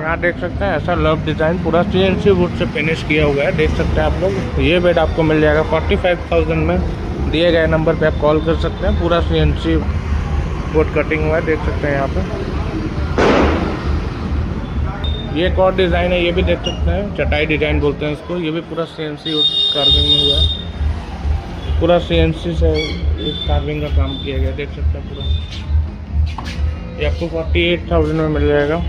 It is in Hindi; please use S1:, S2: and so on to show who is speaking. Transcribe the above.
S1: यहाँ देख सकते हैं ऐसा लव डिज़ाइन पूरा CNC वुड से फिनिश किया हुआ है, देख सकते हैं आप लोग। ये बेड आपको मिल जाएगा 45,000 में। दिए गए नंबर पे आप कॉल कर सकते हैं। पूरा CNC वुड कटिंग हुआ है, देख सकते हैं यहाँ पे। ये एक और डिज़ाइन है, ये भी देख सकते हैं, चटाई डिज़ाइन बोलते हैं इसको। ये भी पूरा CNC कार्विंग में हुआ है, पूरा CNC से इस कार्विंग का काम किया गया, देख सकते हैं पूरा। ये आपको 48,000 में मिल जाएगा।